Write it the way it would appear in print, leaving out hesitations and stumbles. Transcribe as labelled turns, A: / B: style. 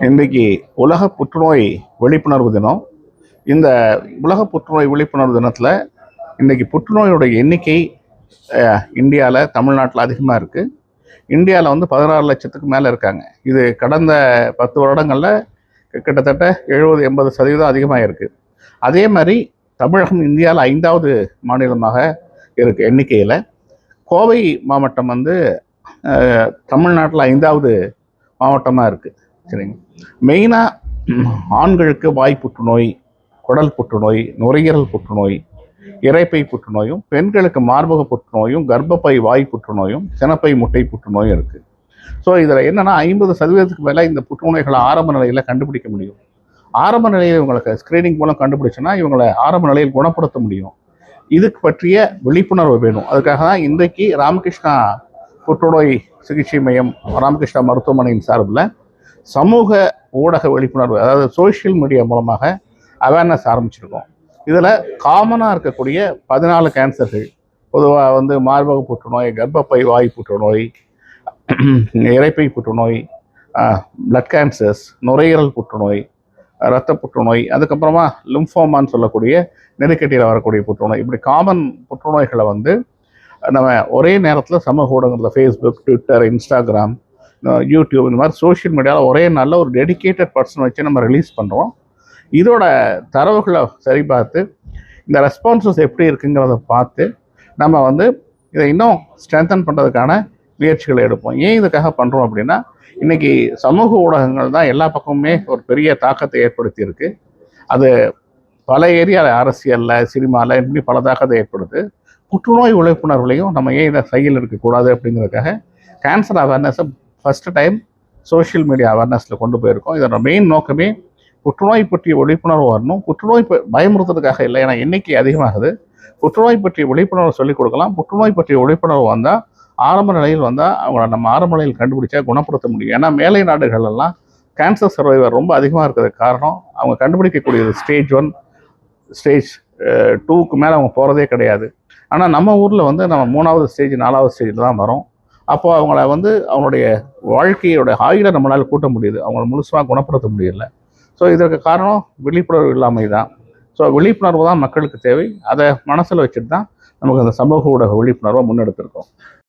A: இன்றைக்கி உலக புற்றுநோய் விழிப்புணர்வு தினம். இந்த உலக புற்றுநோய் விழிப்புணர்வு தினத்தில் இன்றைக்கி புற்றுநோயுடைய எண்ணிக்கை இந்தியாவில், தமிழ்நாட்டில் அதிகமாக இருக்குது. இந்தியாவில் 16 லட்சத்துக்கு மேலே இருக்காங்க. இது கடந்த 10 வருடங்களில் கிட்டத்தட்ட 70-80% அதிகமாக இருக்குது. அதே மாதிரி தமிழகம் இந்தியாவில் 5வது மாநிலமாக இருக்குது எண்ணிக்கையில். கோவை மாவட்டம் தமிழ்நாட்டில் 5வது மாவட்டமாக இருக்குது. சரிங்க. மெயினாக ஆண்களுக்கு வாய் புற்றுநோய், குடல் புற்றுநோய், நுரையீரல் புற்றுநோய், இரைப்பை புற்றுநோயும், பெண்களுக்கு மார்பக புற்றுநோயும், கர்ப்பப்பை வாய் புற்றுநோயும், சினப்பை முட்டை புற்றுநோயும் இருக்குது. ஸோ இதில் என்னென்னா 50% மேலே இந்த புற்றுநோய்களை ஆரம்ப நிலையில் கண்டுபிடிக்க முடியும். ஆரம்ப நிலையில் இவங்களுக்கு ஸ்க்ரீனிங் மூலம் கண்டுபிடிச்சுன்னா இவங்களை ஆரம்ப நிலையில் குணப்படுத்த முடியும். இதுக்கு பற்றிய விழிப்புணர்வு வேணும். அதுக்காக தான் இன்றைக்கு ராமகிருஷ்ணா புற்றுநோய் சிகிச்சை மையம், ராமகிருஷ்ணா மருத்துவமனையின் சார்பில் சமூக ஊடக விழிப்புணர்வு, அதாவது சோஷியல் மீடியா மூலமாக அவேர்னஸ் ஆரம்பிச்சிருக்கோம். இதில் காமனாக இருக்கக்கூடிய 14 கேன்சர்கள், பொதுவாக மார்பக புற்றுநோய், கர்ப்பப்பை வாய் புற்றுநோய், இரைப்பை புற்றுநோய், பிளட் கேன்சர்ஸ், நுரையீரல் புற்றுநோய், இரத்த புற்றுநோய், அதுக்கப்புறமா லிம்ஃபோமான்னு சொல்லக்கூடிய நெருக்கட்டியில் வரக்கூடிய புற்றுநோய், இப்படி காமன் புற்றுநோய்களை நம்ம ஒரே நேரத்தில் சமூக ஊடகங்களில் ஃபேஸ்புக், ட்விட்டர், இன்ஸ்டாகிராம், யூடியூப், இந்த மாதிரி சோஷியல் மீடியாவில் ஒரே நாளில் ஒரு டெடிக்கேட்டட் பர்சன் வச்சு நம்ம ரிலீஸ் பண்ணுறோம். இதோட தரவுகளை சரி பார்த்து இந்த ரெஸ்பான்சஸ் எப்படி இருக்குங்கிறத பார்த்து நம்ம இதை இன்னும் ஸ்ட்ரென்தன் பண்ணுறதுக்கான முயற்சிகளை எடுப்போம். ஏன் இதுக்காக பண்ணுறோம் அப்படின்னா, இன்றைக்கி சமூக ஊடகங்கள் தான் எல்லா பக்கமுமே ஒரு பெரிய தாக்கத்தை ஏற்படுத்தியிருக்கு. அது பல ஏரியாவில், அரசியலில், சினிமாவில், இப்படி பல தாக்கத்தை ஏற்படுது. புற்றுநோய் விழிப்புணர்வுலையும் நம்ம ஏன் இதை செயல் இருக்கக்கூடாது அப்படிங்கிறதுக்காக கேன்சர் அவேர்னஸை ஃபஸ்ட்டு டைம் சோஷியல் மீடியா அவேர்னஸில் கொண்டு போயிருக்கோம். இதோட மெயின் நோக்கமே புற்றுநோய் பற்றிய விழிப்புணர்வு வரணும். புற்றுநோய் பயமுறுத்துறதுக்காக இல்லை, ஏன்னா எண்ணிக்கை அதிகமாகுது. புற்றுநோய் பற்றிய விழிப்புணர்வு சொல்லிக் கொடுக்கலாம். புற்றுநோய் பற்றிய விழிப்புணர்வு வந்தால், ஆரம்ப நிலையில் வந்தால் அவங்கள நம்ம ஆரம்ப நிலையில் கண்டுபிடிச்சா குணப்படுத்த முடியும். ஏன்னா மேலை நாடுகளெல்லாம் கேன்சர் சர்வைவர் ரொம்ப அதிகமாக இருக்கிறதுக்கு காரணம், அவங்க கண்டுபிடிக்கக்கூடியது ஸ்டேஜ் 1, ஸ்டேஜ் 2க்கு மேலே அவங்க போகிறதே கிடையாது. ஆனால் நம்ம ஊரில் நம்ம 3வது ஸ்டேஜ், 4வது ஸ்டேஜில் தான் வரோம். அப்போது அவங்கள அவங்களுடைய வாழ்க்கையோட ஆயுளை நம்மளால் கூட்ட முடியுது, அவங்கள முழுசாக குணப்படுத்த முடியல. ஸோ இதற்கு காரணம் விழிப்புணர்வு இல்லாமை தான். ஸோ விழிப்புணர்வு தான் மக்களுக்கு தேவை. அதை மனசில் வச்சுட்டு தான் நமக்கு அந்த சமூக ஊடக விழிப்புணர்வை முன்னெடுத்திருக்கோம்.